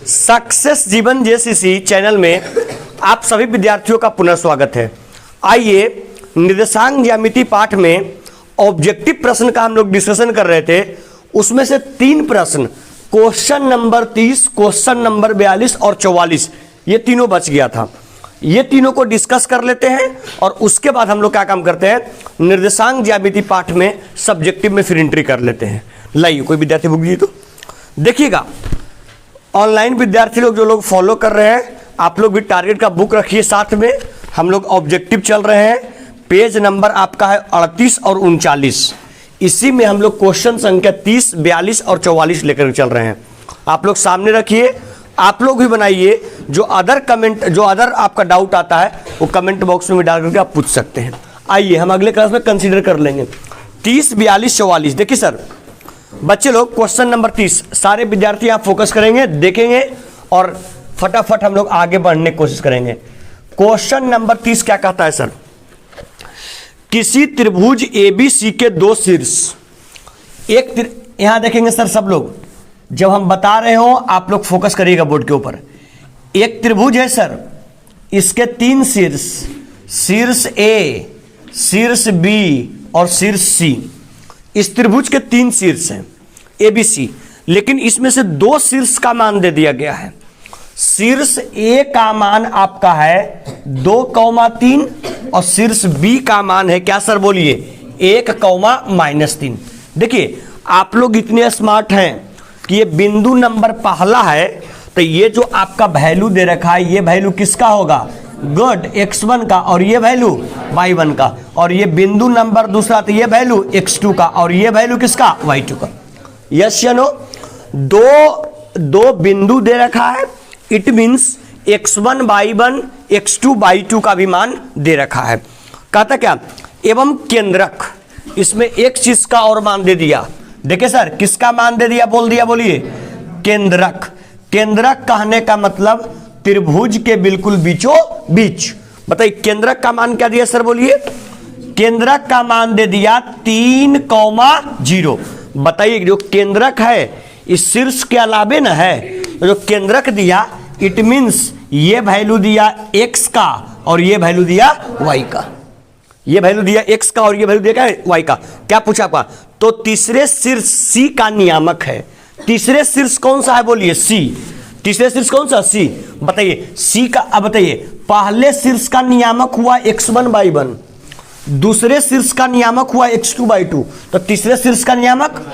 Success जीवन JCC channel में आप सभी विद्यार्थियों का पुनः स्वागत है। आइए निर्देशांक ज्यामिति पाठ में ऑब्जेक्टिव प्रश्न का हम लोग डिस्कशन कर रहे थे। उसमें से 3 प्रश्न क्वेश्चन नंबर 30, क्वेश्चन नंबर 42 और 44 ये तीनों बच गया था। ये तीनों को डिस्कस कर लेते हैं और उसके बाद हम लोग क्या काम करते हैं, निर्देशांक ज्यामिति पाठ में सब्जेक्टिव में फिर एंट्री कर लेते हैं। लाइए कोई विद्यार्थी बुक दीजिए तो देखिएगा। ऑनलाइन विद्यार्थी लोग जो लोग फॉलो कर रहे हैं, आप लोग भी टारगेट का बुक रखिए साथ में। हम लोग ऑब्जेक्टिव चल रहे हैं, पेज नंबर आपका है 38 और 39। इसी में हम लोग क्वेश्चन संख्या 30, 42 और 44 लेकर चल रहे हैं। आप लोग सामने रखिए, आप लोग भी बनाइए। जो अदर आपका डाउट आता है वो कमेंट बॉक्स में डाल करके आप पूछ सकते हैं। आइए हम अगले क्लास में कंसीडर कर लेंगे 30, 42, 44। देखिए सर बच्चे लोग, क्वेश्चन नंबर 30 सारे विद्यार्थी आप फोकस करेंगे, देखेंगे और फटाफट हम लोग आगे बढ़ने की कोशिश करेंगे। क्वेश्चन नंबर 30 क्या कहता है सर, किसी त्रिभुज ABC के 2 शीर्ष यहां देखेंगे सर। सब लोग जब हम बता रहे हो आप लोग फोकस करिएगा बोर्ड के ऊपर। एक त्रिभुज है सर, इसके 3 शीर्ष, शीर्ष A, शीर्ष B और शीर्ष C। इस त्रिभुज के 3 शीर्ष हैं ABC, लेकिन इसमें से 2 शीर्ष का मान दे दिया गया है। शीर्ष A का मान आपका है 2,3 और शीर्ष B का मान है क्या सर बोलिए, 1,-3। देखिए आप लोग इतने स्मार्ट हैं कि ये बिंदु नंबर पहला है, तो ये जो आपका वैल्यू दे रखा है ये वैल्यू किसका होगा, गुड, x1 का, और ये वैल्यू y1 का। और ये बिंदु नंबर दूसरा, तो ये वैल्यू x2 का और ये वैल्यू किसका, y2 का। यस या नो? दो बिंदु दे रखा है, it means x1 y1, x2 y2 का भी मान दे रखा है। कहता क्या, एवं केंद्रक, इसमें एक चीज का और मान दे दिया। देखिए सर किसका मान दे दिया, बोल दिया, बोलिए, केंद्रक। केंद्रक कहने का मतलब त्रिभुज के बिल्कुल बीचों बीच। बताइए केंद्रक का मान क्या दिया सर बोलिए, केंद्रक का मान दे दिया 3,0। बताइए जो केंद्रक है इस शीर्ष के अलावे ना है, जो केंद्रक दिया इट मीन्स ये वैल्यू दिया x का और ये वैल्यू दिया y का। ये वैल्यू दिया x का और ये वैल्यू दिया y का। क्या पूछा आपका, तो तीसरे शीर्ष C का नियामक है। तीसरे शीर्ष कौन सा है बोलिए, C। तीसरे शीर्ष कौन सा, C। बताइए C का, अब बताइए पहले शीर्ष का नियामक हुआ x1 y1, दूसरे शीर्ष का नियामक हुआ x2 y2, तो तीसरे शीर्ष का नियामक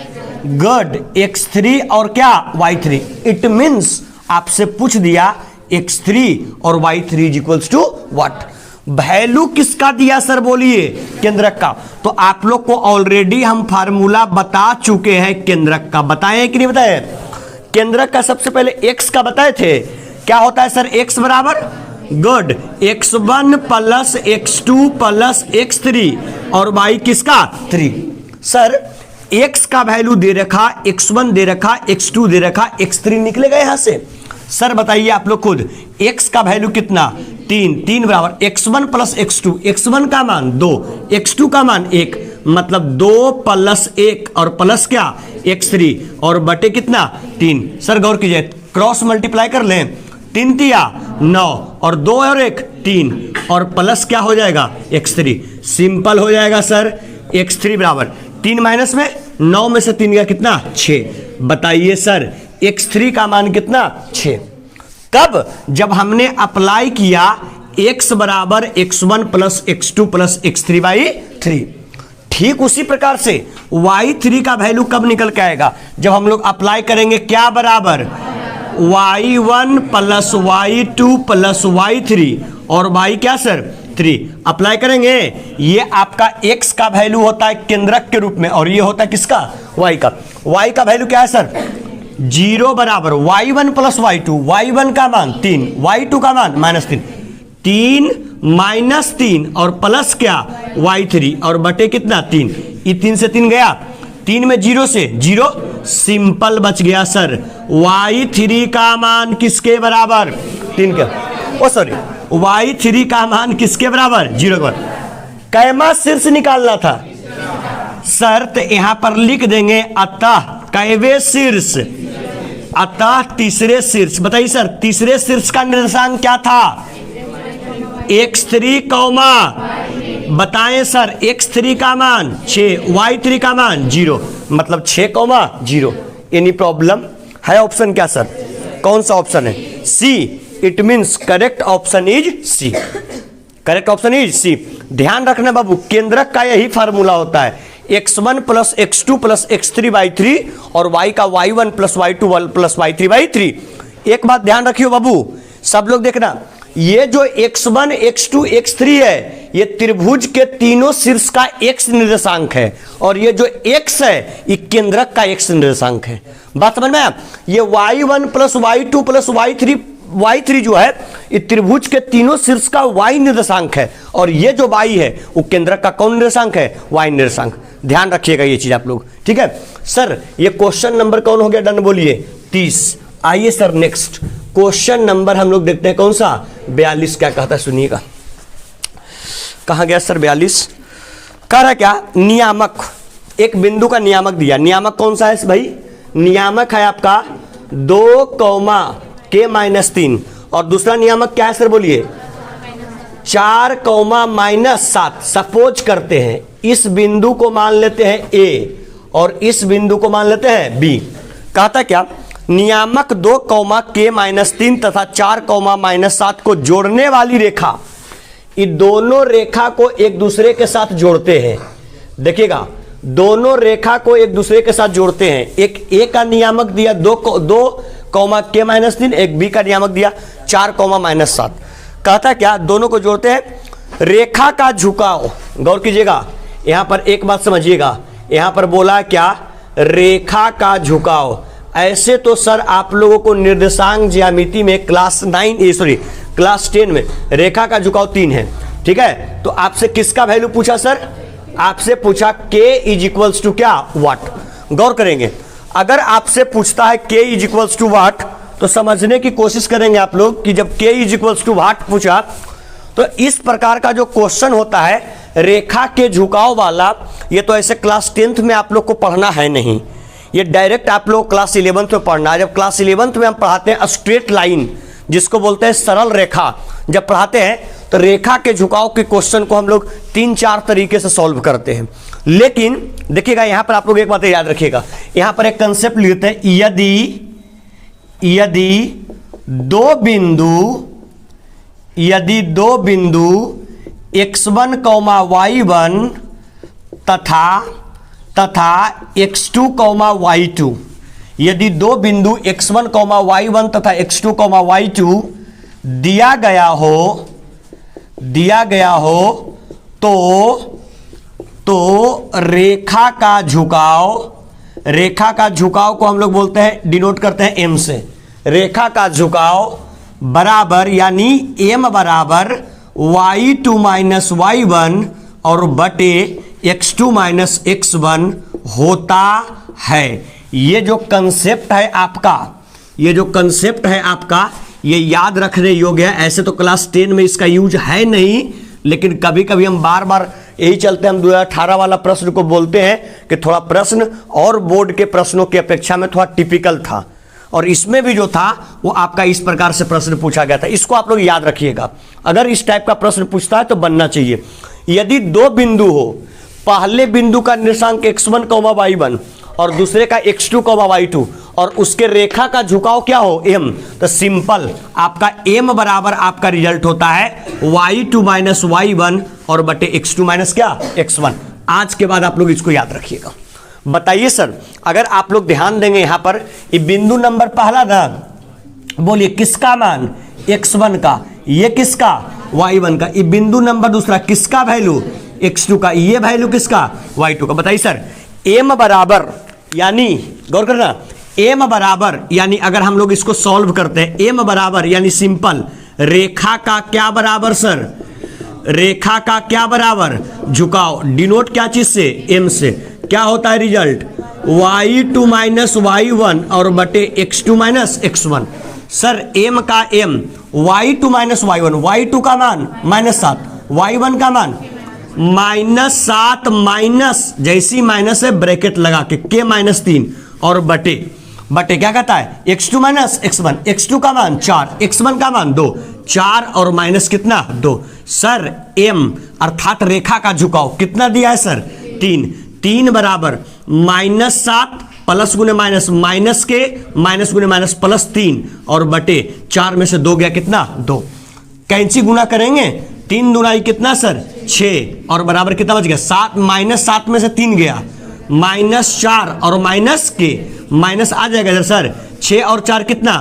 गुड x3 और क्या y3। इट मीन्स आपसे पूछ दिया x3 और y3 is equals to what. Value किसका दिया सर बोलिए, केंद्रक का। तो आप लोग को ऑलरेडी हम फार्मूला बता चुके हैं केंद्रक का। बताए कि नहीं बताए? केंद्रक का सबसे पहले x का बताए थे। क्या होता है सर, x बराबर good x1 plus x2 plus x3 और y किसका 3। सर x का वैल्यू दे रखा, x1 दे रखा, x2 दे रखा, x3 निकलेगा यहां से। सर बताइए आप लोग खुद, x का वैल्यू कितना, 3 बराबर x1 प्लस x2, x1 का मान 2, x2 का मान 1, मतलब 2 प्लस 1 और प्लस क्या x3 और बटे कितना 3। सर गौर कीजिए, क्रॉस मल्टीप्लाई कर लें, 3 तिया 9 और 2 और 1 3 और प्लस क्या हो जाएगा x3। सिंपल हो जाएगा सर, x3 बराबर 3 माइनस में 9 में से 3 गया कितना 6। बताइए सर x3 का मान कितना 6। तब जब हमने अप्लाई किया x बराबर x1 plus x2 plus x3 by 3, ठीक उसी प्रकार से y3 का वैल्यू कब निकल के आएगा, जब हम लोग अप्लाई करेंगे क्या बराबर y1 plus y2 plus y3 और y क्या सर 3 अप्लाई करेंगे। ये आपका x का वैल्यू होता है केंद्रक के रूप में और ये होता है किसका, y का। y का वैल्यू क्या है सर 0 बराबर y1 प्लस y2, y1 का मान 3, y2 का मान -3, 3 माइनस 3 और प्लस क्या y3 और बटे कितना 3। ये 3 से 3 गया, 3 में 0 से 0, सिंपल बच गया सर। y3 का मान किसके बराबर 3 का, ओ सॉरी y3 का मान किसके बराबर 0 के बराबर। कैमा शीर्ष निकालना था सर, तो यहां पर लिख देंगे अतः कैवे शीर्ष अतः तीसरे शीर्ष, बताइए सर, तीसरे शीर्ष का निर्देशांक क्या था? x3 कौमा, बताएं सर, x3 का मान 6, y3 का मान 0, मतलब 6,0। एनी प्रॉब्लम है? ऑप्शन क्या सर, कौन सा ऑप्शन है? C. It means correct option is C. Correct option is C. ध्यान रखना बाबू, केंद्रक का यही फार्मूला होता है, x1 plus x2 plus x3/3 और y का y1 plus y2 plus y3/3। एक बात ध्यान रखियो बाबू, सब लोग देखना, ये जो x1 x2 x3 है, ये त्रिभुज के तीनों शीर्ष का x निर्देशांक है, और ये जो x है ये केंद्रक का x निर्देशांक है। बात समझ में आया? ये y1 plus y2 plus y3 जो है ये त्रिभुज के तीनों शीर्ष का y निर्देशांक है, और ये जो y है वो केंद्रक का कौन निर्देशांक है? y निर्देशांक। ध्यान रखिएगा ये चीज आप लोग, ठीक है सर। ये क्वेश्चन नंबर कौन हो गया डन? बोलिए 30। आइए सर नेक्स्ट क्वेश्चन नंबर हम लोग देखते हैं, कौन सा? 42। क्या कहता है सुनिएगा, कहाँ गया सर 42? कह रहा है क्या? नियामक, एक बिंदु का नियामक दिया। नियामक कौन सा है भाई? नियामक है आपका 2,k-3, और दूसरा नियामक क्या है सर? बोलिए 4,-7। सपोज करते हैं इस बिंदु को मान लेते हैं A और इस बिंदु को मान लेते हैं B। कहता क्या? नियामक 2,k-3 तथा 4,-7 को जोड़ने वाली रेखा, ये दोनों रेखा को एक दूसरे के साथ जोड़ते हैं। देखिएगा, दोनों रेखा को एक दूसरे के साथ जोड़ते हैं। एक A का नियामक दिया 2,k-3, एक B का नियामक दिया 4,-7। कहता क्या? दोनों को जोड़ते हैं। रेखा का झुकाव, गौर कीजिएगा, यहां पर एक बात समझिएगा, यहां पर बोला क्या? रेखा का झुकाव। ऐसे तो सर आप लोगों को निर्देशांक ज्यामिति में क्लास 10 में रेखा का झुकाव 3 है, ठीक है। तो आपसे किसका वैल्यू पूछा सर? आपसे पूछा k इज इक्वल्स टू क्या? वाट। गौर करेंगे, अगर आपसे पूछता है k इज इक्वल्स टू वाट, तो समझने की कोशिश करेंगे आप लोग कि जब k इज इक्वल्स टू वाट पूछा, तो इस प्रकार का जो क्वेश्चन होता है रेखा के झुकाव वाला, ये तो ऐसे क्लास 10th में आप लोग को पढ़ना है नहीं, ये डायरेक्ट आप लोग क्लास 11th में पढ़ना है। जब क्लास 11th में हम पढ़ाते हैं स्ट्रेट लाइन, जिसको बोलते हैं सरल रेखा, जब पढ़ाते हैं तो रेखा के झुकाव के क्वेश्चन को हम लोग 3-4 तरीके से सॉल्व करते हैं। लेकिन देखिएगा, यहां पर आप लोग एक बात याद रखिएगा, यहां पर एक कंसेप्ट लिखते हैं, यदि दो बिंदु x1, y1 तथा x2, y2, यदि दो बिंदु x1, y1 तथा x2, y2 दिया गया हो तो रेखा का झुकाव को हम लोग बोलते हैं, डिनोट करते हैं m से। रेखा का झुकाव बराबर, यानी m बराबर y2 माइनस y1 और बटे x2 माइनस x1 होता है। ये जो कंसेप्ट है आपका, ये याद रखने योग्य है। ऐसे तो क्लास 10 में इसका यूज है नहीं, लेकिन कभी कभी हम बार बार यही चलते, हम 2018 वाला प्रश्न को बोलते हैं कि थोड़ा प्रश्न और बोर्ड के प्रश्नों की अपेक्षा में थोड़ा टिपिकल था, और इसमें भी जो था वो आपका इस प्रकार से प्रश्न पूछा गया था। इसको आप लोग याद रखिएगा, अगर इस टाइप का प्रश्न पूछता है तो बनना चाहिए। यदि दो बिंदु हो, पहले बिंदु का निर्देशांक x1, y1 और दूसरे का x2, y2, और उसके रेखा का झुकाव क्या हो? m, तो सिंपल आपका m बराबर आपका रिजल्ट होता है y2 माइनस y1 और बटे x2 माइनस क्या? x1। आज के बाद आप लोग इसको याद रखिएगा। बताइए सर, अगर आप लोग ध्यान देंगे यहां पर, ये बिंदु नंबर पहला ना, बोलिए किसका मान? x1 का, ये किसका? y1 का। ये बिंदु नंबर दूसरा किसका वैल्यू? x2 का। ये वैल्यू किसका? y2 का। बताइए सर, m बराबर, यानी गौर करना, m बराबर, यानी अगर हम लोग इसको सॉल्व करते हैं, m बराबर यानी सिंपल रेखा का क्या बराबर सर? रेखा का क्या बराबर? झुकाव। डिनोट क्या चीज से? m से। क्या होता है रिजल्ट? y2 माइनस y1 और बटे x2 minus x1। Sir m का m, y2 minus y1, y2 का मान -7, y1 का मान -7, माइनस जैसी माइनस है ब्रैकेट लगा के k -3 और बटे बटे क्या कहता है x2 माइनस x1, x2 का मान 4, x1 का मान 2, 4 और माइनस कितना 2। सर m अर्थात रेखा का झुकाव कितना दिया है सर 3, 3 बराबर -7 प्लस गुने माइनस माइनस के माइनस गुने माइनस प्लस 3 और बटे 4 में से 2 गया कितना 2। कैंची गुना करेंगे 3 दूनाई कितना सर 6 और बराबर कितना बच गया 7, -7 में से 3 गया -4 और माइनस के माइनस आ जाएगा इधर सर 6 और 4 कितना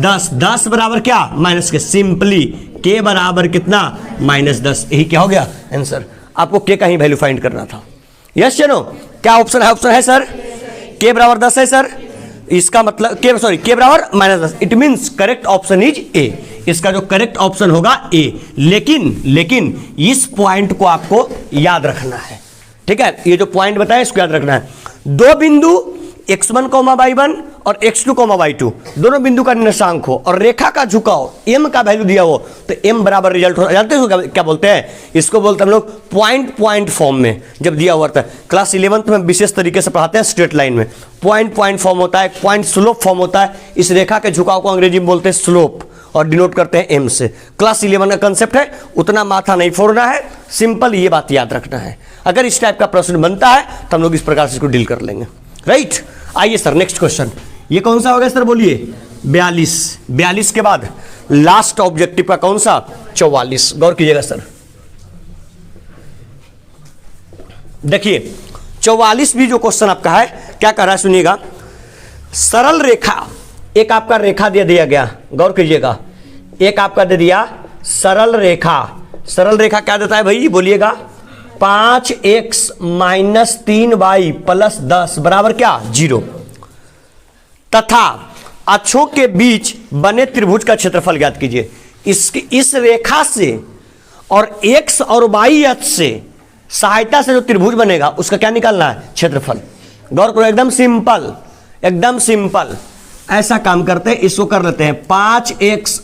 10, 10 बराबर क्या माइनस के, सिंपली के बराबर कितना -10। यही क्या हो गया आंसर। आपको के का ही वैल्यू फाइंड करना था। यस या नो, क्या ऑप्शन है? ऑप्शन है सर के बराबर 10 है सर। इसका मतलब के बराबर -10, it means correct option is a. इसका जो करेक्ट ऑप्शन होगा ए। लेकिन इस पॉइंट को आपको याद रखना है, ठीक है। ये जो पॉइंट बताया इसको याद रखना है। दो बिंदु x1, y1 और x2, y2 दोनों बिंदु का निर्देशांक हो और रेखा का झुकाव m का वैल्यू दिया हो तो m बराबर रिजल्ट हो। जानते हो क्या बोलते हैं? इसको बोलते हैं हम लोग पॉइंट फॉर्म में। जब दिया हुआ था क्लास 11th में विशेष तरीके से पढ़ाते हैं स्ट्रेट लाइन में, पॉइंट फॉर्म होता है, पॉइंट स्लोप फॉर्म होता है। इस रेखा के झुकाव को अंग्रेजी में बोलते हैं स्लोप और डिनोट करते हैं m से। क्लास 11 का कंसेप्ट है, उतना माथा नहीं फोड़ना है, सिंपल ये बात याद रखना है। अगर इस टाइप का प्रश्न बनता है तो हम लोग इस प्रकार से इसको डील कर लेंगे, राइट। आइए सर नेक्स्ट क्वेश्चन, ये कौन सा होगा सर बोलिए 42। 42 के बाद लास्ट ऑब्जेक्टिव का कौन सा 44। गौर कीजिएगा सर, देखिए 44 भी जो क्वेश्चन आपका है क्या कर रहा है सुनिएगा। सरल रेखा, एक आपका रेखा दे दिया गया, गौर कीजिएगा, एक आपका दे दिया सरल रेखा। सरल रेखा क्या देता है भाई बोलिएगा 5x - 3y + 10 बराबर क्या 0 तथा अक्षों के बीच बने त्रिभुज का क्षेत्रफल ज्ञात कीजिए। इस रेखा से और x और y अक्ष से सहायता से जो त्रिभुज बनेगा उसका क्या निकालना है क्षेत्रफल। गौर करो, एकदम सिंपल, एकदम सिंपल। ऐसा काम करते हैं, इसको कर लेते हैं 5x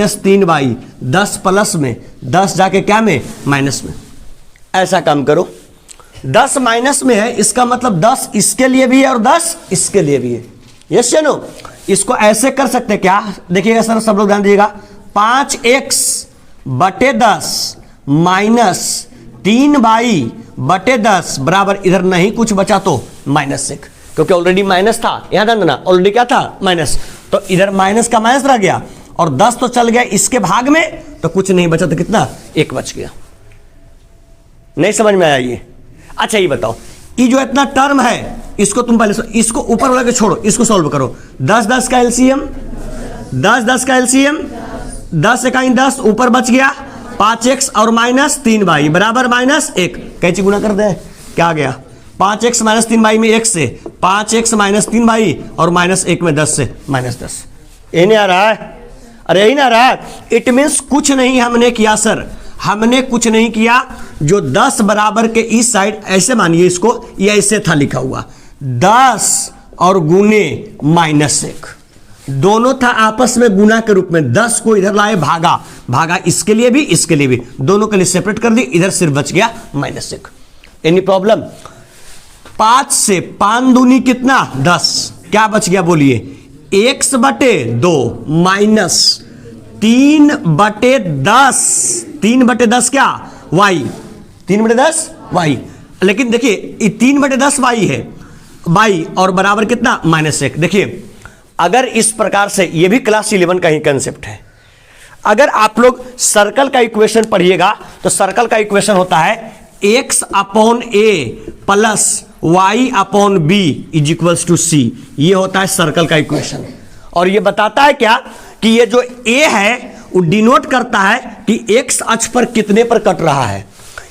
- 3y 10 प्लस में 10 जाके क्या में माइनस में। ऐसा काम करो, 10 माइनस में है, इसका मतलब 10 इसके लिए भी है और 10 इसके लिए भी है। यस या नो, इसको ऐसे कर सकते क्या, देखिएगा सर सब लोग ध्यान दीजिएगा, 5x बटे 10 माइनस 3y बटे 10 बराबर इधर नहीं कुछ बचा तो -1, क्योंकि ऑलरेडी माइनस था, यहां ध्यान देना ऑलरेडी क्या था माइनस, तो इधर माइनस का माइनस रह गया और 10 तो चल गया इसके भाग में तो कुछ नहीं बचा, तो कितना 1 बच गया। नहीं समझ में आया ये? अच्छा ये बताओ, ये जो इतना टर्म है इसको तुम पहले इसको ऊपर वाला के छोड़ो, इसको सॉल्व करो। 10 10 का एलसीएम, 10 10 का एलसीएम, 10 इकाई 10 ऊपर बच गया 5x और माइनस 3y बराबर -1। कैसे गुना कर दे, क्या आ गया 5x - 3y में 1 से 5x - 3y और -1 में 10 से -10। यही नहीं आ रहा है? अरे यही ना आ रहा है। इट मीन्स कुछ नहीं हमने किया सर, हमने कुछ नहीं किया। जो 10 बराबर के इस साइड ऐसे मानिए इसको, ये ऐसे था लिखा हुआ 10 और गुने -1 दोनों था आपस में गुना के रूप में। 10 को इधर लाए भागा, भागा इसके लिए भी इसके लिए भी, दोनों के लिए सेपरेट कर दी, इधर सिर्फ बच गया -1। Any problem? 5 से 5 दूनी कितना 10, क्या बच गया बोलिए x बटे 2 माइनस 3 बटे 10, 3 बटे 10 क्या y, 3 बटे 10 y। लेकिन देखिए ये 3 बटे 10 y है y और बराबर कितना -1। देखिए अगर इस प्रकार से, ये भी क्लास 11 का ही कंसेप्ट है, अगर आप लोग सर्कल का इक्वेशन पढ़िएगा तो सर्कल का इक्वेशन होता है x upon a plus y upon b is equals to c। ये होता है सर्कल का इक्वेशन। और ये बताता है क्या कि ये जो a है वो डिनोट करता है कि x अक्ष पर कितने पर कट रहा है,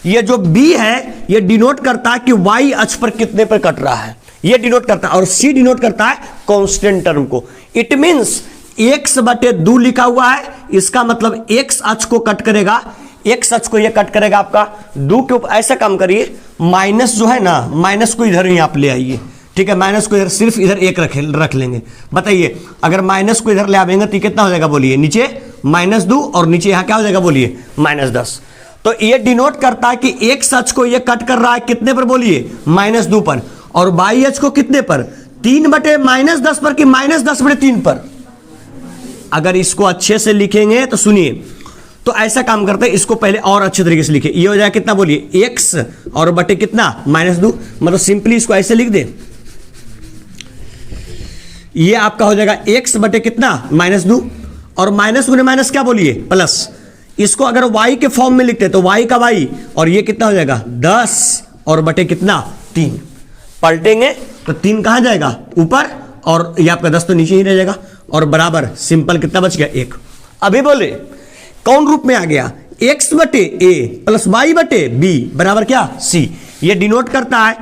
ये जो b है ये डिनोट करता है कि y अक्ष पर कितने पर कट रहा है, ये डिनोट करता है। और c डिनोट करता है कांस्टेंट टर्म को। इट मींस x बटे 2 लिखा हुआ है, इसका मतलब x अक्ष को कट करेगा, x अक्ष को ये कट करेगा आपका 2 के ऊपर। ऐसा काम करिए, माइनस जो है ना, माइनस को इधर ही आप ले आइए, ठीक है। माइनस को इधर सिर्फ इधर 1 रख लेंगे। बताइए अगर माइनस को इधर ले आवेंगे तो कितना हो जाएगा बोलिए, नीचे -2 और नीचे यहाँ क्या हो जाएगा बोलिए -10। तो ये डिनोट करता है कि x अक्ष को ये कट कर रहा है कितने पर बोलिए -2 पर, और y अक्ष को कितने पर 3/-10 पर कि -10/3 पर? अगर इसको अच्छे से लिखेंगे तो सुनिए, तो ऐसा काम करते हैं, इसको पहले और अच्छे तरीके से लिखे। ये हो जाएगा कितना बोलिए, x और बटे कितना -2, मतलब सिंपली इसको ऐसे लिख दे, ये आपका हो जाएगा x बटे कितना -2, और माइनस गुने माइनस क्या बोलिए प्लस। इसको अगर y के फॉर्म में लिखते तो y का y, और ये कितना हो जाएगा 10 और बटे कितना 3, पलटेंगे तो 3 कहां जाएगा ऊपर, और ये आपका 10 तो नीचे ही रह जाएगा, और बराबर सिंपल कितना बच गया 1। अभी बोले कौन रूप में आ गया, x बटे a प्लस y बटे b बराबर क्या c। ये डिनोट करता है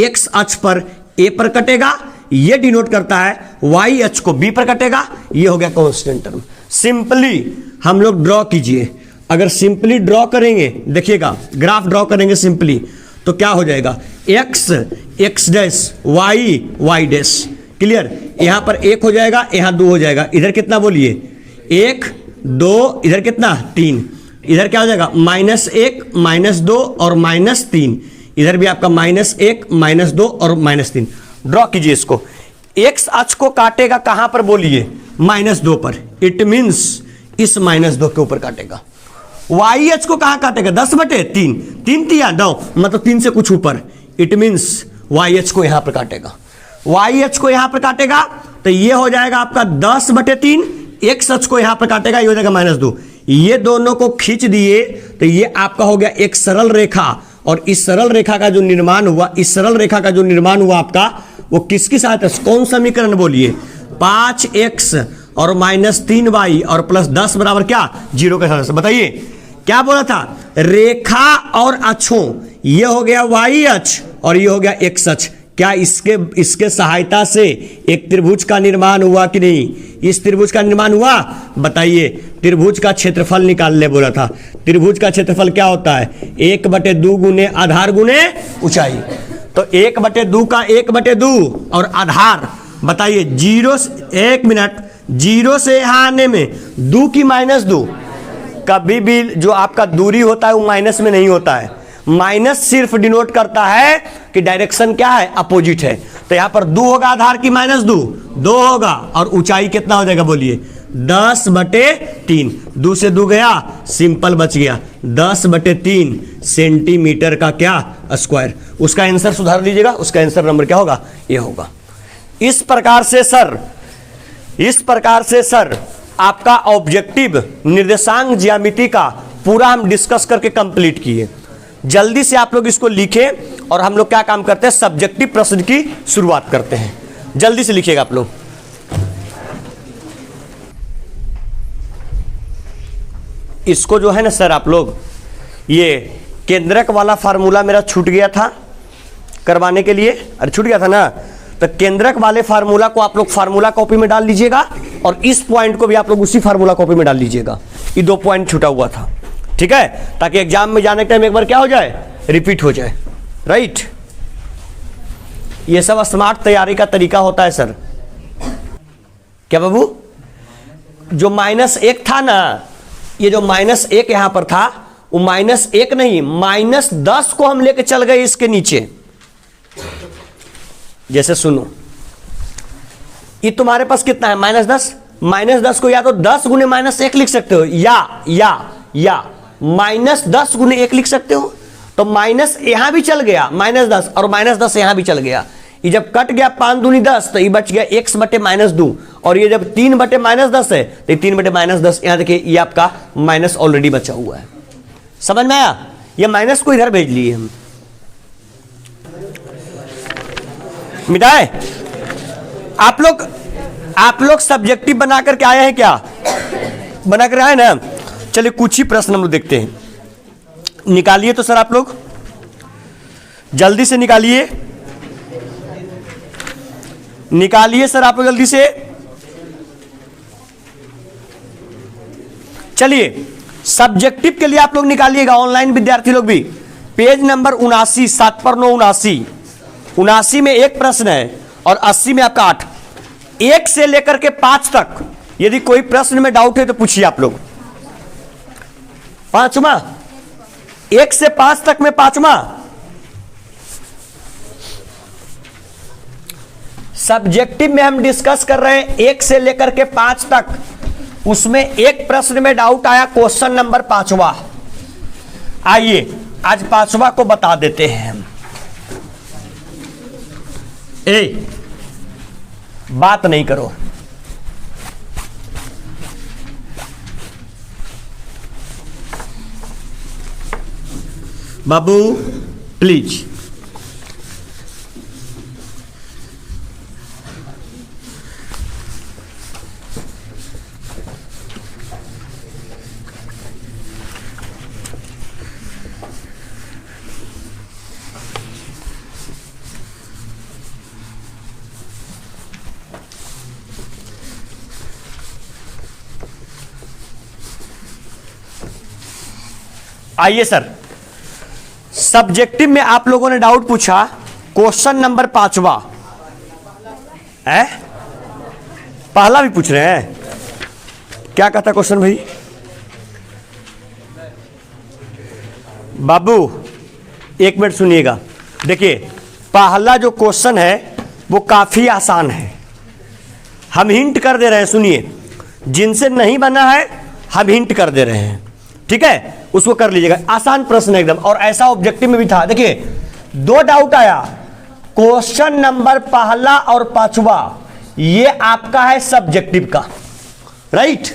x अक्ष पर a पर कटेगा, ये डिनोट करता है y अक्ष को b पर कटेगा, ये हो गया कांस्टेंट टर्म। सिंपली हम लोग ड्रॉ कीजिए, अगर सिंपली ड्रॉ करेंगे, देखिएगा ग्राफ ड्रॉ करेंगे सिंपली, तो क्या हो जाएगा x x dash y y dash, clear. यहां पर 1 हो जाएगा, यहां 2 हो जाएगा, इधर कितना बोलिए 1 2, इधर कितना 3, इधर क्या हो जाएगा -1 -2 और -3, इधर भी आपका -1 -2 और -3। ड्रॉ कीजिए इसको, x अक्ष को काटेगा कहां पर बोलिए -2 पर, इट मींस इस -2 के ऊपर काटेगा। y अक्ष को कहां काटेगा 10/3, 3 3 9, मतलब 3 से कुछ ऊपर, इट मींस y अक्ष को यहां पर काटेगा, y अक्ष को यहां पर काटेगा, तो ये हो जाएगा आपका 10/3, x अक्ष को यहां पर काटेगा, ये हो जाएगा -2। ये दोनों को खींच दिए तो ये आपका हो गया एक सरल रेखा, और इस सरल रेखा का जो निर्माण हुआ, इस सरल रेखा का जो निर्माण हुआ आपका, वो किसकी सहायता से, कौन समीकरण बोलिए 5x और -3y और +10 बराबर क्या 0 के सहायता से। बताइए क्या बोला था, रेखा और अक्षों, ये हो गया y अक्ष और ये हो गया x अक्ष, क्या इसके सहायता से एक त्रिभुज का निर्माण हुआ कि नहीं, इस त्रिभुज का निर्माण हुआ। बताइए त्रिभुज का क्षेत्रफल निकालने बोला था, त्रिभुज का क्षेत्रफल क्या होता है 1/2 गुने आधार गुने ऊंचाई, तो 1/2 का 1/2 और आधार, बताइए 0 1 मिनट 0 से यहां आने में 2 की -2, कभी भी जो आपका दूरी होता है वो माइनस में नहीं होता है, माइनस सिर्फ डिनोट करता है कि डायरेक्शन क्या है अपोजिट है, तो यहां पर 2 होगा आधार की -2 होगा, और ऊंचाई कितना हो जाएगा बोलिए 10/3, 2 से 2 गया सिंपल बच गया 10/3 सेंटीमीटर का क्या स्क्वायर। उसका आंसर सुधार लीजिएगा, उसका आंसर नंबर क्या होगा ये होगा। इस प्रकार से सर आपका ऑब्जेक्टिव निर्देशांक ज्यामिति का पूरा हम डिस्कस करके कंप्लीट किए। जल्दी से आप लोग इसको लिखें और हम लोग क्या काम करते हैं सब्जेक्टिव प्रश्न की शुरुआत करते हैं। जल्दी से लिखिएगा आप लोग। इसको जो है ना सर आप लोग, ये केंद्रक वाला फार्मूला मेरा छूट गया था करवाने के लिए, अरे छूट गया था ना, तो केंद्रक वाले फार्मूला को आप लोग फार्मूला कॉपी में डाल लीजिएगा, और इस पॉइंट को भी आप लोग उसी फार्मूला कॉपी में डाल लीजिएगा। ये 2 पॉइंट छूटा हुआ था, ठीक है, ताकि एग्जाम में जाने के टाइम एक बार क्या हो जाए रिपीट हो जाए, राइट। ये सब स्मार्ट तैयारी का तरीका होता है सर। क्या बाबू, जो -1 था ना, ये जो -1 यहां पर था, वो -1 नहीं -10 को हम लेके चल गए इसके नीचे। जैसे सुनो, ये तुम्हारे पास कितना है -10, -10 को या तो 10 गुने -1 लिख सकते हो, या -10 गुने 1 लिख सकते हो, तो माइनस यहां भी चल गया -10 और -10 यहां भी चल गया। ये जब कट गया 5 दूनी 10, तो ये बच गया x/-2, और ये जब 3/-10 है तो 3/-10, यहां देखिए ये आपका माइनस ऑलरेडी बचा हुआ है। समझ में आया, ये माइनस को इधर भेज लिए हम, मिटाए। आप लोग सब्जेक्टिव बना करके आए हैं, क्या बना कर आए ना। चलिए कुछ ही प्रश्न हम लोग देखते हैं, निकालिए तो सर आप लोग जल्दी से निकालिए सर आप लोग जल्दी से। चलिए सब्जेक्टिव के लिए आप लोग निकालिएगा, ऑनलाइन विद्यार्थी लोग भी। पेज नंबर 79, 7 पर 9 79 में एक प्रश्न है और 80 में आपका 8। 1 से लेकर के 5 तक यदि कोई प्रश्न में डाउट है तो पूछिए आप लोग। 5वां 1 से 5 तक में 5वां सब्जेक्टिव में हम डिस्कस कर रहे हैं 1 से लेकर के 5 तक। उसमें एक प्रश्न में डाउट आया, क्वेश्चन नंबर 5वां। आइए आज 5वां को बता देते हैं हम। बात नहीं करो, बाबू प्लीज। आइए सर, सब्जेक्टिव में आप लोगों ने डाउट पूछा, क्वेश्चन नंबर 5वां है, पहला भी पूछ रहे हैं। क्या कहता क्वेश्चन भाई? बाबू एक मिनट सुनिएगा। देखिए पहला जो क्वेश्चन है वो काफी आसान है, हम हिंट कर दे रहे हैं। सुनिए, जिनसे नहीं बना है हम हिंट कर दे रहे हैं, ठीक है? उसको कर लीजिएगा, आसान प्रश्न है एकदम, और ऐसा ऑब्जेक्टिव में भी था। देखिए 2 डाउट आया, क्वेश्चन नंबर पहला और 5वां, ये आपका है सब्जेक्टिव का, राइट?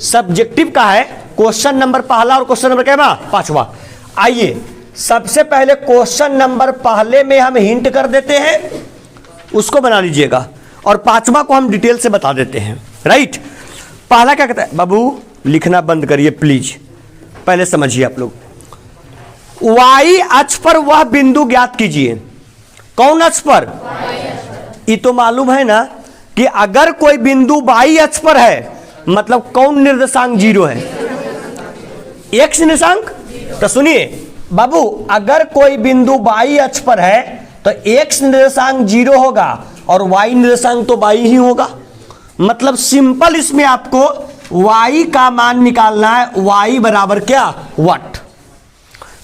सब्जेक्टिव का है क्वेश्चन नंबर पहला और क्वेश्चन नंबर क्या 5वां। आइए सबसे पहले क्वेश्चन नंबर पहले में हम हिंट कर देते हैं, उसको बना लीजिएगा, और 5वां को हम डिटेल से बता देते हैं, राइट? पहला क्या कहता है? बाबू लिखना बंद करिए प्लीज, पहले समझिए आप लोग। वाई अक्ष पर वह बिंदु ज्ञात कीजिए। कौन अक्ष पर? ये तो मालूम है ना कि अगर कोई बिंदु वाई अक्ष पर है मतलब कौन निर्देशांक 0 है? एक्स निर्देशांक। तो सुनिए बाबू, अगर कोई बिंदु वाई अक्ष पर है तो एक्स निर्देशांक 0 होगा और वाई निर्देशांक तो वाई ही होगा। मतलब सिंपल इसमें आपको y का मान निकालना है, y बराबर क्या? वट।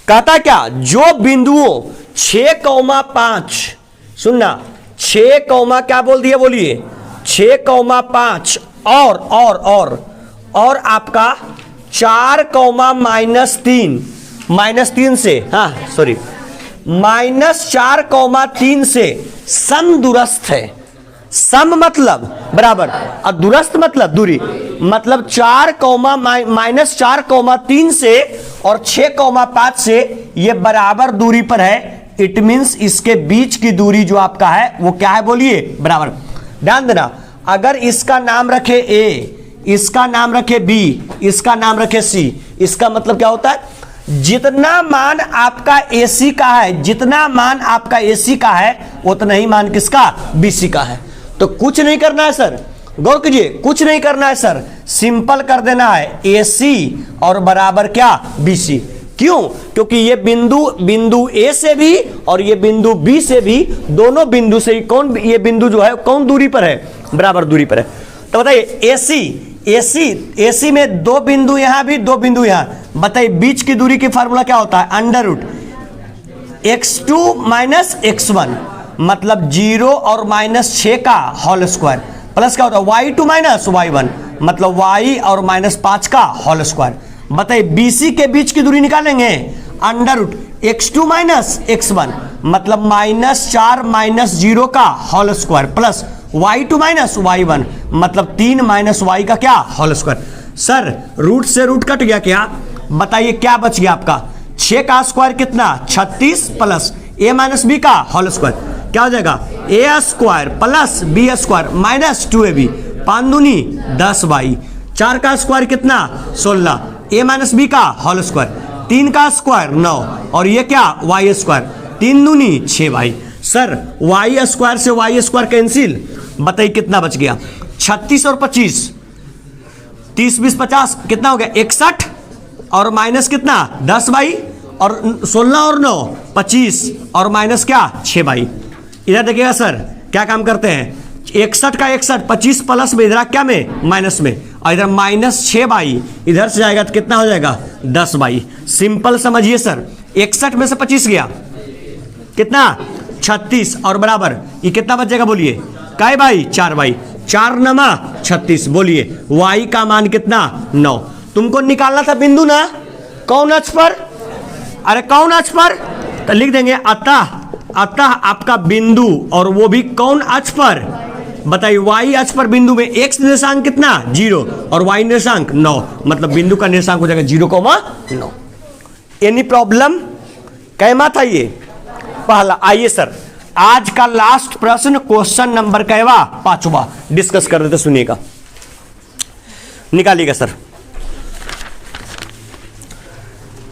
कहता क्या? जो बिंदुओं 6,5, सुनना 6, क्या बोल दिया? बोलिए 6,5 और आपका 4,-3 -3 से, हाँ सॉरी, -4,3 से समदूरस्थ है। सम मतलब बराबर और दूरस्थ मतलब दूरी। मतलब 4,-3 से और 6,5 से ये बराबर दूरी पर है। इट मींस इसके बीच की दूरी जो आपका है वो क्या है? बोलिए बराबर। ध्यान देना, अगर इसका नाम रखे A, इसका नाम रखे B, इसका नाम रखे C, इसका मतलब क्या होता है? जितना मान आपका AC का है, जितना मान आपका AC का है उतना ही मान किसका? BC का है। तो कुछ नहीं करना है सर, गौर कीजिए, कुछ नहीं करना है सर, सिंपल कर देना है AC और बराबर क्या? BC। क्यों? क्योंकि ये बिंदु A से भी और ये बिंदु B से भी, दोनों बिंदु से ही कौन, ये बिंदु जो है कौन दूरी पर है? बराबर दूरी पर है। तो बताइए AC में 2 बिंदु यहां भी, 2 बिंदु यहां। बताइए बीच की दूरी की फार्मूला क्या होता है? √x2 - x1, मतलब 0 और -6 का होल स्क्वायर, प्लस क्या होता है? y2 - y1, मतलब y और -5 का होल स्क्वायर। बताइए BC के बीच की दूरी निकालेंगे, √x2 - x1, मतलब -4 - 0 का whole square, plus y2 - y1, मतलब 3 - y का क्या? Whole square. सर रूट से रूट कट गया क्या? बताइए क्या बच गया आपका? 6 का स्क्वायर कितना? 36 प्लस a - b का होल स्क्वायर, क्या हो जाएगा? a square plus b square minus 2ab, 5 दूनी 10y। 4 का स्क्वायर कितना? 16, a - b का होल स्क्वायर, 3 का स्क्वायर 9, और ये क्या? y स्क्वायर, 3 दूनी 6y। सर y स्क्वायर से y स्क्वायर कैंसिल, बताइए कितना बच गया? 36 और 25, 30 20 50, कितना हो गया? 61 और माइनस कितना? 10y, और 16 और 9 25, और माइनस क्या? 6y। इधर देखिएगा सर क्या काम करते हैं, 61 का 61, 25 प्लस में, इधर क्या में? माइनस में, और इधर -6y, इधर से जाएगा तो कितना हो जाएगा? 10y। सिंपल समझिए सर, 61 में से 25 गया, कितना? 36, और बराबर ये कितना बच जाएगा? बोलिए काय बाई 4 बाई 4 नमा 36। बोलिए y का मान कितना 9। तुमको निकालना था बिंदु ना, कौन अक्ष पर, अरे कौन अक्ष पर, तो लिख देंगे अतः आपका बिंदु, और वो भी कौन अक्ष पर, बताइए y अक्ष पर बिंदु में x निर्देशांक कितना 0 और y निर्देशांक 9, मतलब बिंदु का निर्देशांक हो जाएगा 0,9। एनी प्रॉब्लम, कैमा था ये पहला। आइए सर आज का लास्ट प्रश्न, क्वेश्चन नंबर कैवा 5वां डिस्कस कर देते, सुनिएगा, निकालिएगा सर।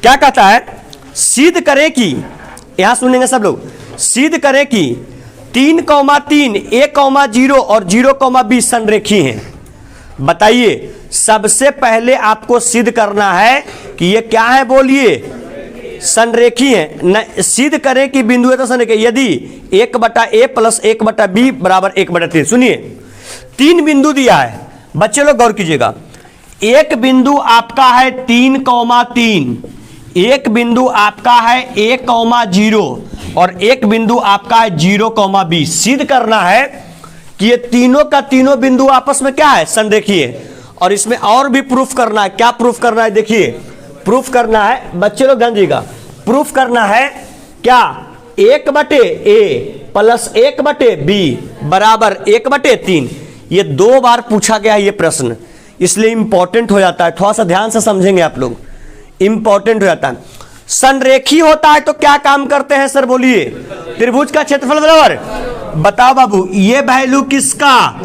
क्या कहता है, सिद्ध करें कि, यहां सुनेंगे सब लोग, सिद्ध करें कि 3,3 a,0 और 0,b संरेखी हैं। बताइए सबसे पहले आपको सिद्ध करना है कि ये क्या है, बोलिए संरेखी है न। सिद्ध करें कि बिंदु है तो संरेखी, यदि 1/a प्लस 1/b बराबर 1/3। सुनिए 3 बिंदु दिया है, बच्चे लोग गौर कीजिएगा। एक बिंदु आपका है 3,3, एक बिंदु आपका है a,0 और एक बिंदु आपका है 0,b। सिद्ध करना है कि ये तीनों का तीनों बिंदु आपस में क्या है, संरेखी है। और इसमें और भी प्रूफ करना है। क्या प्रूफ करना है, देखिए प्रूफ करना है, बच्चे लोग ध्यान दीजिएगा, प्रूफ करना है क्या, 1/a प्लस 1/b बराबर 1/3। ये 2 बार पूछा गया है ये प्रश्न, इसलिए इंपॉर्टेंट हो जाता है, थोड़ा सा ध्यान से समझेंगे आप लोग, इंपॉर्टेंट हो जाता है। संरेखी होता है तो क्या काम करते हैं सर, बोलिए, त्रिभुज का क्षेत्रफल बराबर, बताओ बाबू, ये वैल्यू किसका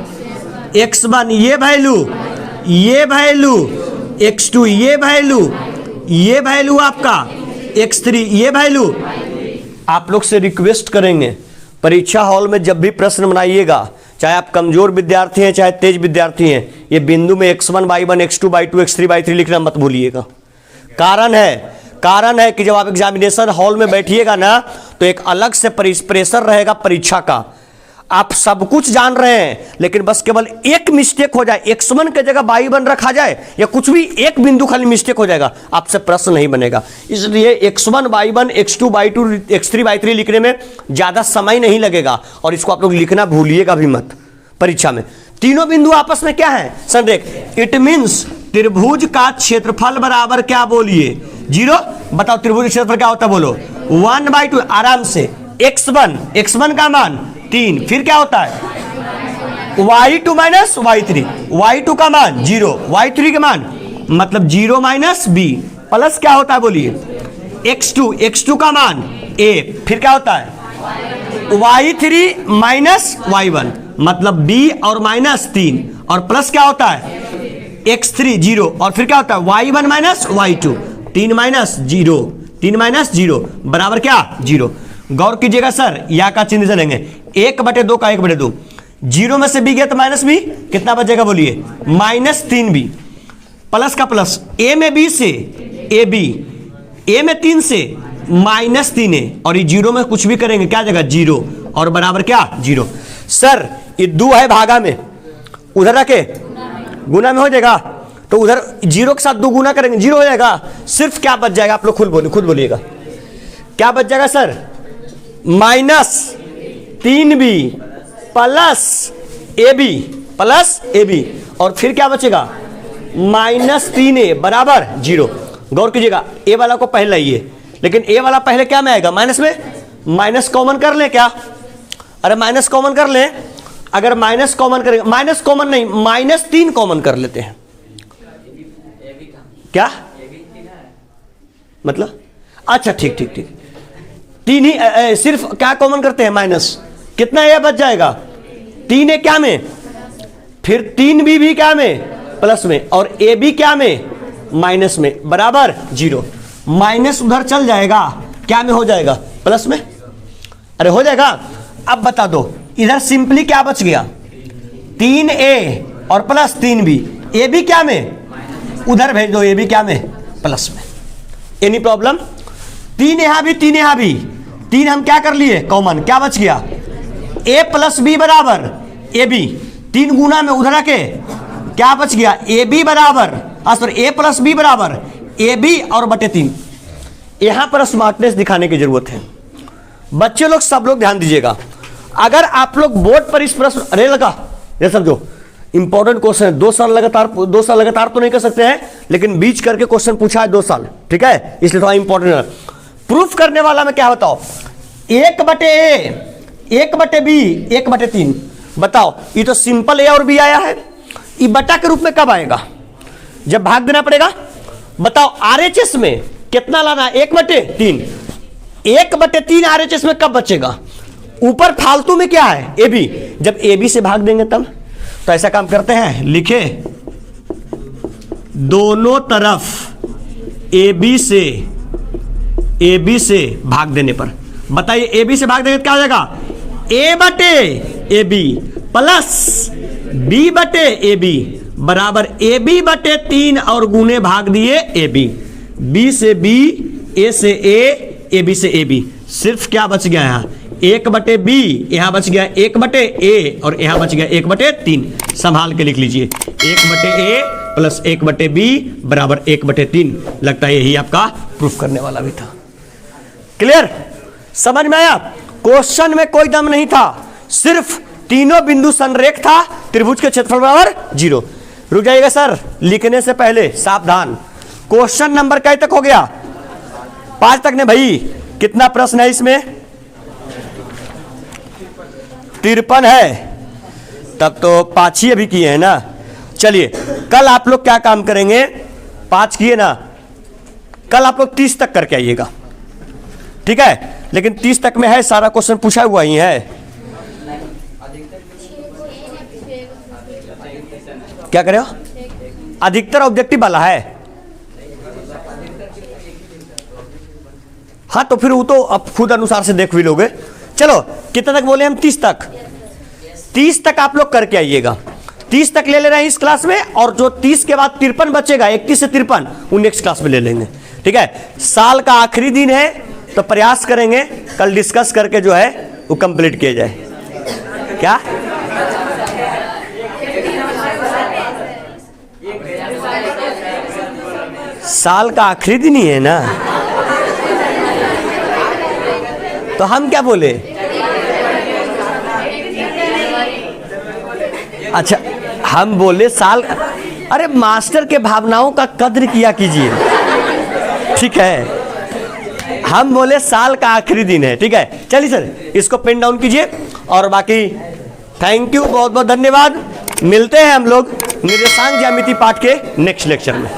x1, ये वैल्यू x2, ये वैल्यू आपका x3, ये वैल्यू। आप लोग से रिक्वेस्ट करेंगे परीक्षा हॉल में जब भी प्रश्न बनाइएगा, चाहे आप कमजोर विद्यार्थी हैं चाहे तेज विद्यार्थी हैं, ये बिंदु में x1 by 1 x2 by 2 x3 by 3 लिखना मत भूलिएगा। कारण है कि जब आप एग्जामिनेशन हॉल में बैठिएगा ना तो एक अलग से प्रेशर रहेगा परीक्षा का। आप सब कुछ जान रहे हैं लेकिन बस केवल एक मिस्टेक हो जाए, x1 के जगह y1 रखा जाए या कुछ भी एक बिंदु खाली मिस्टेक हो जाएगा, आपसे प्रश्न नहीं बनेगा। इसलिए x1 y1 x2 y2 x3 y3 लिखने में ज्यादा समय नहीं लगेगा और इसको आप लोग लिखना भूलिएगा भी मत परीक्षा में। तीनों बिंदु आपस में क्या है, संरेख। इट मीन्स त्रिभुज का क्षेत्रफल बराबर क्या, बोलिए 0। बताओ त्रिभुज का क्षेत्रफल क्या होता है, बोलो 1/2। आराम से x1 का मान 3, फिर क्या होता है y2 माइनस y3, y2 का मान 0, y3 का मान मतलब 0 माइनस b प्लस क्या होता है, बोलिए x2 का मान a, फिर क्या होता है y3 माइनस y1 मतलब b और माइनस 3 और प्लस क्या होता है x3 0 और फिर क्या होता है y1 माइनस y2 3 माइनस 0 बराबर क्या 0। गौर कीजिएगा सर, या का चिन्ह चलेंगे 1/2 का 1/2, 0 में से b गया तो माइनस b, कितना बचेगा बोलिए -3b, प्लस का प्लस, a में b से ab, a में 3 से -3a और ये 0 में कुछ भी करेंगे क्या जगह 0 और बराबर क्या 0। सर ये 2 है भागा में, उधर रखे गुना में हो जाएगा, तो उधर 0 के साथ 2 गुना करेंगे 0 हो जाएगा। सिर्फ क्या बच जाएगा, आप लोग खुद बोलिएगा क्या बच जाएगा सर, -3b प्लस ab और फिर क्या बचेगा -3a बराबर 0। गौर कीजिएगा a वाला को पहले लाइए, लेकिन a वाला पहले क्या में आएगा माइनस में, माइनस कॉमन कर लें क्या, अरे माइनस कॉमन कर लें, अगर माइनस कॉमन करेंगे, माइनस कॉमन नहीं -3 कॉमन कर लेते हैं, क्या मतलब, अच्छा ठीक 3 ही, सिर्फ क्या कॉमन करते हैं माइनस, कितना ये बच जाएगा 3 है क्या में, फिर 3b भी क्या में प्लस में और a भी क्या में माइनस में बराबर 0। माइनस उधर चल जाएगा क्या में हो जाएगा प्लस में, अरे हो जाएगा। अब बता दो इधर सिंपली क्या बच गया 3a और प्लस 3b, a भी क्या में उधर भेज दो, a भी क्या में प्लस में। एनी प्रॉब्लम, 3 यहां भी 3 यहां भी, 3 हम क्या कर लिए कॉमन, क्या बच गया a प्लस b बराबर ab, 3 गुना में उधर आके क्या बच गया ab बराबर a प्लस b बराबर ab और बटे 3। यहां पर स्मार्टनेस दिखाने की जरूरत है बच्चे लोग, सब लोग ध्यान दीजिएगा। अगर आप लोग बोर्ड पर इस प्रश्न, अरे लगा ये समझो इंपॉर्टेंट क्वेश्चन है, 2 साल लगातार तो नहीं कर सकते हैं, लेकिन बीच करके क्वेश्चन पूछा है 2 साल, ठीक है, इसलिए थोड़ा इंपॉर्टेंट है। प्रूफ करने वाला में क्या बताओ, 1/a 1/b 1/3, बताओ ये तो सिंपल ए और बी आया है, ये बटा के रूप में कब आएगा, जब भाग देना पड़ेगा। बताओ RHS में कितना लाना है, 1/3, 1/3 RHS में कब बचेगा, ऊपर फालतू में क्या है AB, जब AB से भाग देंगे तब। तो ऐसा काम करते हैं, लिखे दोनों तरफ AB से भाग देने पर, बताइए AB से भाग देंगे तो क्या हो जाएगा, A/AB प्लस B/AB बराबर AB/3 और गुने भाग दिए AB, B से B, A से A, AB से AB, सिर्फ क्या बच गया यहाँ 1/B, यहां बच गया 1/A और यहां बच गया 1/3, संभाल के लिख लीजिए 1/A प्लस 1/B बराबर 1/3। लगता है यही आपका प्रूफ करने वाला भी था। क्लियर, समझ में आया। क्वेश्चन में कोई दम नहीं था, सिर्फ तीनों बिंदु संरेख था, त्रिभुज के क्षेत्रफल बराबर 0। रुक जाइएगा सर, लिखने से पहले सावधान। क्वेश्चन नंबर कई तक हो गया, 5 तक ने भाई। कितना प्रश्न है इसमें, 53 है, तब तो 5 ही अभी किए हैं ना। चलिए कल आप लोग क्या काम करेंगे, 5 किए ना, कल आप लोग 30 तक करके आइएगा, ठीक है। लेकिन 30 तक में है, सारा क्वेश्चन पूछा हुआ ही है। क्या करे हो, अधिकतर ऑब्जेक्टिव वाला है। हाँ तो फिर वो तो अब खुद अनुसार से देख भी लोगे। चलो कितना तक बोले हम, 30 तक। 30 तक आप लोग करके आइएगा, 30 तक ले रहे हैं इस क्लास में, और जो 30 के बाद 53 बचेगा, 31 से 53 वो नेक्स्ट क्लास में ले लेंगे, ठीक है। साल का आखिरी दिन है तो प्रयास करेंगे कल डिस्कस करके जो है वो कंप्लीट किया जाए। क्या साल का आखिरी दिन ही है ना, तो हम क्या बोले, अच्छा हम बोले साल, अरे मास्टर के भावनाओं का कद्र किया कीजिए, ठीक है। हम बोले साल का आखिरी दिन है, ठीक है। चलिए सर इसको पेन डाउन कीजिए, और बाकी थैंक यू, बहुत बहुत धन्यवाद। मिलते हैं हम लोग निर्देशांक ज्यामिति पाठ के नेक्स्ट लेक्चर में।